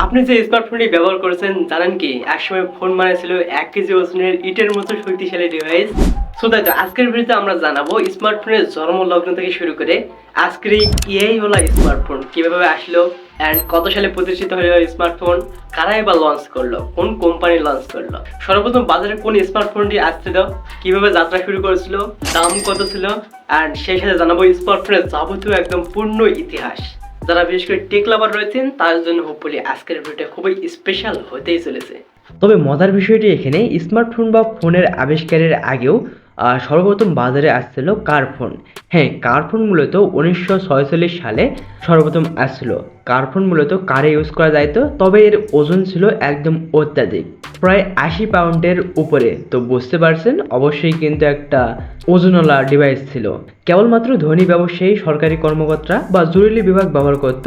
আপনি যে স্মার্টফোনটি ব্যবহার করেছেন জানেন কি একসময় ফোন মানে ছিল 1 কেজি ওজনের ইটের মতো শক্তিশালী ডিভাইস। সো তাই তো আজকের ভিডিওতে আমরা জানাবো স্মার্টফোনের জন্ম লগ্ন থেকে শুরু করে আজকের এই এআই ওয়ালা স্মার্টফোন কিভাবে আসলো অ্যান্ড কত সালে প্রতিষ্ঠিত হলো স্মার্টফোন, কারাই বা লঞ্চ করলো, কোন কোম্পানি লঞ্চ করলো, সর্বপ্রথম বাজারে কোন স্মার্টফোনটি আসছিল, কিভাবে যাত্রা শুরু করেছিল, দাম কত ছিল, অ্যান্ড সেই সাথে জানাবো স্মার্টফোনের যাবতীয় একদম পূর্ণ ইতিহাস। যারা বিশেষ করে টেক লাভার রয়েছেন তার জন্য হোপফুলি আজকের ভিডিওটা খুবই স্পেশাল হতেই চলেছে। তবে মজার বিষয়টি এখানে স্মার্টফোন বা ফোনের আবিষ্কারের আগেও সর্বপ্রথম বাজারে আসছিল কার ফোন। হ্যাঁ, কার ফোন মূলত 1946 সালে সর্বপ্রথম আসছিল। কার ফোন মূলত কারে ইউজ করা যাইতো, তবে এর ওজন ছিল একদম অত্যাধিক, প্রায় 80 পাউন্ডের উপরে। তো বুঝতে পারছেন অবশ্যই কিন্তু একটা ওজনওয়ালা ডিভাইস ছিল। কেবলমাত্র ধনী ব্যবসায়ী, সরকারি কর্মকর্তা বা জরুরি বিভাগ ব্যবহার করত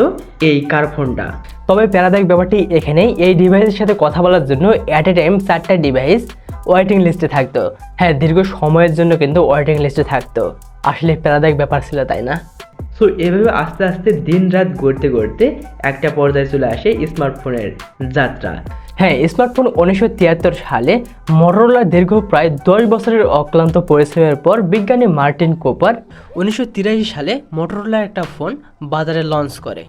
এই কার ফোনটা। তবে প্যারাদায়ক ব্যাপারটি এখানেই, এই ডিভাইসের সাথে কথা বলার জন্য অ্যাট এ টাইম 4টা ডিভাইস ওয়েটিং লিস্টে থাকতো। হ্যাঁ, দীর্ঘ সময়ের জন্য কিন্তু ওয়েটিং লিস্টে থাকতো। আসলে প্যারাদায়ক ব্যাপার ছিল, তাই না? সো এভাবে আস্তে আস্তে দিন রাত গড়তে গড়তে একটা পর্যায়ে চলে আসে স্মার্টফোনের যাত্রা। হ্যাঁ, স্মার্টফোন 1973 সালে মটোরোলা দীর্ঘ প্রায় 10 বছরের অক্লান্ত পরিশ্রমের পর বিজ্ঞানী মার্টিন কুপার 1983 সালে মটোরোলা একটা ফোন বাজারে লঞ্চ করে।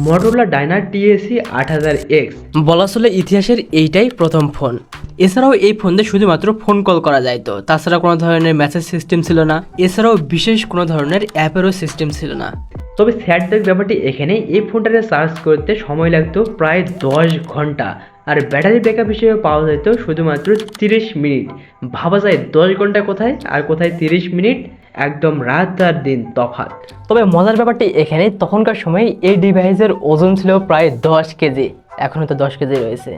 Motorola Diana TAC 8000X। বলা চলে ইতিহাসের এইটাই প্রথম ফোন। এছাড়াও এই ফোন দিয়ে শুধুমাত্র ফোন কল করা যাইতো, তাছাড়া কোনো ধরনের মেসেজ সিস্টেম ছিল না। এছাড়াও বিশেষ কোনো ধরনের অ্যাপেরও সিস্টেম ছিল না। তবে স্যাড ব্যাপারটি এখানে, এই ফোনটাকে চার্জ করতে সময় লাগতো প্রায় 10 ঘন্টা, আর ব্যাটারি ব্যাকআপ হিসেবে পাওয়া যেত শুধুমাত্র 30 মিনিট। ভাবা যায় 10 ঘন্টা কোথায় আর কোথায় 30 মিনিট, একদম রাত আর দিন তফাৎ। তবে মজার ব্যাপারটি এখানে, তখনকার সময় এই ডিভাইসের ওজন ছিল প্রায় 10 কেজি। এখনও তো 10 কেজি রয়েছে।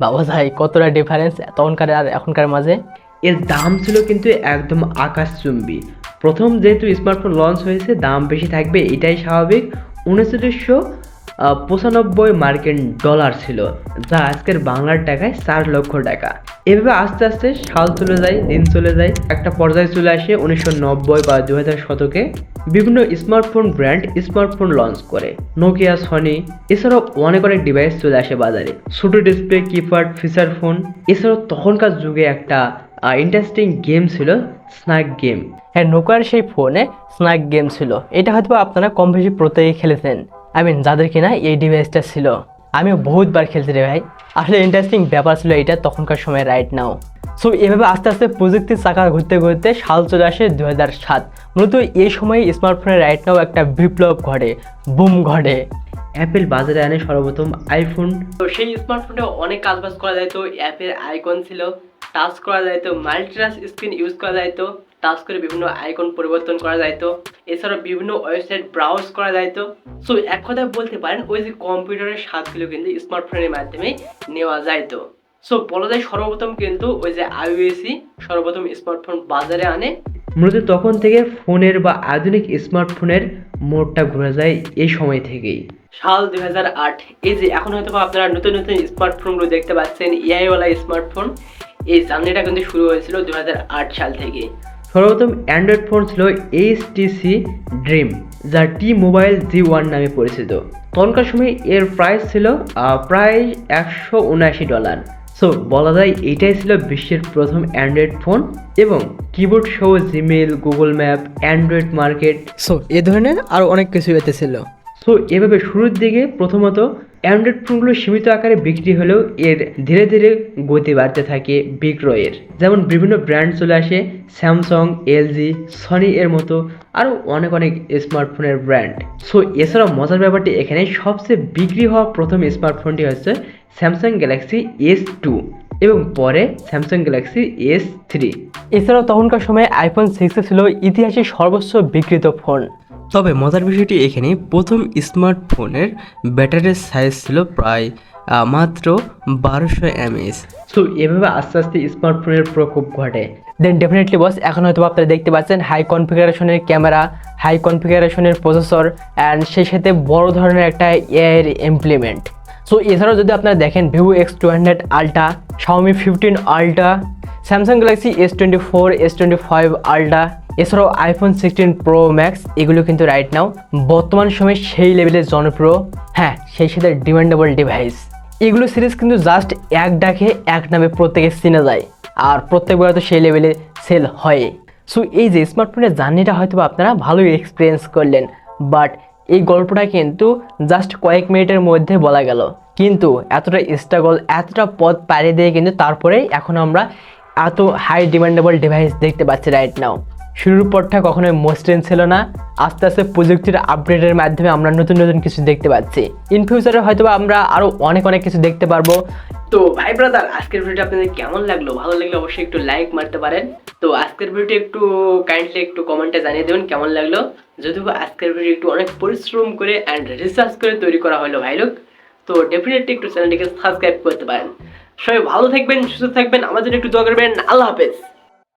বাবা যায় কতটা ডিফারেন্স তখনকার আর এখনকার মাঝে। এর দাম ছিল কিন্তু একদম আকাশচুম্বী। প্রথম যেহেতু স্মার্টফোন লঞ্চ হয়েছে, দাম বেশি থাকবে এটাই স্বাভাবিক। 1995 মার্কিন ডলার ছিল, যা আজকের বাংলার টাকায় 4 লক্ষ টাকা। এভাবে আস্তে আস্তে সাল চলে যায়, দিন চলে যায়, একটা পর্যায়ে চলে আসে 1990 বা 2000 শতকে। বিভিন্ন স্মার্টফোন ব্র্যান্ড স্মার্টফোন লঞ্চ করে, নোকিয়া, সনি, এছাড়াও অনেক ডিভাইস চলে আসে বাজারে। ছোট ডিসপ্লে, কিপ্যাড, ফিচার ফোন। এছাড়াও তখনকার যুগে একটা ইন্টারেস্টিং গেম ছিল স্ন্যাক গেম। হ্যাঁ, নোকিয়ার সেই ফোনে স্ন্যাক গেম ছিল। এটা হয়তো আপনারা কম বেশি প্রত্যেকেই খেলেছেন। যাদের কিনা এই ডিভাইসটা ছিল। আমিও বহুতবার খেলছি রে ভাই। আসলে ইন্টারেস্টিং ব্যাপার ছিল এটা তখনকার সময়, রাইট নাও। সো এভাবে আস্তে আস্তে প্রযুক্তির চাকা ঘুরতে ঘুরতে সাল চলে আসে 2007। মূলত এই সময় স্মার্টফোনের রাইট নাও একটা বিপ্লব ঘটে, বুম ঘটে। অ্যাপেল বাজারে আনে সর্বপ্রথম আইফোন। তো সেই স্মার্টফোনটা অনেক কাজবাজ করা যাইতো, অ্যাপের আইকন ছিল, টাচ করা যাইতো, মাল্টিটাচ স্ক্রিন ইউজ করা যাইতো, টাচ করে বিভিন্ন আইকন পরিবর্তন করা যাইতো, এছাড়াও বিভিন্ন ওয়েবসাইট ব্রাউজ করা যাইতো। সো এক কথায় বলতে পারেন ওই যে কম্পিউটারের স্বাদগুলো কিন্তু স্মার্টফোনের মাধ্যমে নেওয়া যাইতো। সো বলা যায় সর্বপ্রথম কিন্তু ওই যে আইওএসই সর্বপ্রথম স্মার্টফোন বাজারে আনে। মূলত তখন থেকে ফোনের বা আধুনিক স্মার্টফোনের মোড়টা ঘুরে যায় এই সময় থেকেই। সাল 2008। এই যে এখন হয়তো আপনারা নতুন নতুন স্মার্টফোনগুলো দেখতে পাচ্ছেন, এআইওয়ালা স্মার্টফোন। এই জার্নিটা কিন্তু শুরু হয়েছিল 2008 সাল থেকে। সর্বপ্রথম অ্যান্ড্রয়েড ফোন ছিল এইচটিসি ড্রিম, যা টি মোবাইল G1 নামে পরিচিত। তখনকার সময় এর প্রাইস ছিল প্রায় $179। সো বলা যায় এইটাই ছিল বিশ্বের প্রথম অ্যান্ড্রয়েড ফোন, এবং কিবোর্ড সহ Gmail, Google map, Android market. So এ ধরনের আরও অনেক কিছু এতে ছিল। সো এভাবে শুরুর দিকে প্রথমত অ্যান্ড্রয়েড ফোনগুলো সীমিত আকারে বিক্রি হলেও এর ধীরে ধীরে গতি বাড়তে থাকে বিক্রয়ের। যেমন বিভিন্ন ব্র্যান্ড চলে আসে, স্যামসাং, এলজি, সনি এর মতো আরও অনেক স্মার্টফোনের ব্র্যান্ড। সো এছাড়াও মজার ব্যাপারটি এখানে, সবচেয়ে বিক্রি হওয়া প্রথম স্মার্টফোনটি হচ্ছে স্যামসাং গ্যালাক্সি S2 এবং পরে স্যামসাং গ্যালাক্সি S3। এছাড়াও তখনকার সময় আইফোন 6 ছিল ইতিহাসের সর্বোচ্চ বিক্রিত ফোন। তবে মজার বিষয়টি এখানে, প্রথম স্মার্টফোনের ব্যাটারির সাইজ ছিল প্রায় মাত্র 1200 mAh। সো এভাবে আস্তে আস্তে স্মার্টফোনের প্রকোপ ঘটে। দেন ডেফিনেটলি বস, এখন হয়তো আপনারা দেখতে পাচ্ছেন হাই কনফিগারেশনের ক্যামেরা, হাই কনফিগারেশনের প্রসেসর, অ্যান্ড সেই সাথে বড় ধরনের একটা এআইয়ের ইমপ্লিমেন্ট। সো এছাড়াও যদি আপনারা দেখেন Vivo X200 ultra, Xiaomi 15 ultra, Samsung Galaxy S24, S25 ultra, এছাড়াও আইফোন 16 প্রো ম্যাক্স, এগুলো কিন্তু রাইট নাও বর্তমান সময়ে সেই লেভেলের জনপ্রিয়, হ্যাঁ সেই সাথে ডিমান্ডেবল ডিভাইস। এগুলো সিরিজ কিন্তু জাস্ট এক ডাকে এক নামে প্রত্যেকে চিনে যায়, আর প্রত্যেকবার তো সেই লেভেলে সেল হয়। সো এই যে স্মার্টফোনের জার্নিটা হয়তো বা আপনারা ভালোই এক্সপিরিয়েন্স করলেন, বাট এই গল্পটা কিন্তু জাস্ট কয়েক মিনিটের মধ্যে বলা গেল, কিন্তু এতটা স্ট্রাগল, এতটা পথ পাড়ি দিয়ে কিন্তু তারপরেই এখন আমরা এত হাই ডিমান্ডেবল ডিভাইস দেখতে পাচ্ছি রাইট নাও। শুরুর পরটা কখনোই মসৃণ ছিল না, আস্তে আস্তে প্রযুক্তির আপডেটের মাধ্যমে আমরা নতুন নতুন কিছু দেখতে পাচ্ছি। ইন ফিউচারে হয়তো আমরা আরও অনেক অনেক কিছু দেখতে পারবো। তো ভাই ব্রাদার, আজকের ভিডিওটা আপনাদের কেমন লাগলো? ভালো লাগলে অবশ্যই একটু লাইক মারতে পারেন। তো আজকের ভিডিওটি একটু কাইন্ডলি একটু কমেন্টে জানিয়ে দেবেন কেমন লাগলো। যদিও আজকের ভিডিও একটু অনেক পরিশ্রম করে অ্যান্ড রিসার্চ করে তৈরি করা হলো ভাই লোক, তো ডেফিনেটলি একটু চ্যানেলটিকে সাবস্ক্রাইব করতে পারেন। সবাই ভালো থাকবেন, সুস্থ থাকবেন, আমাদের একটু দোয়া করবেন। আল্লাহ হাফেজ।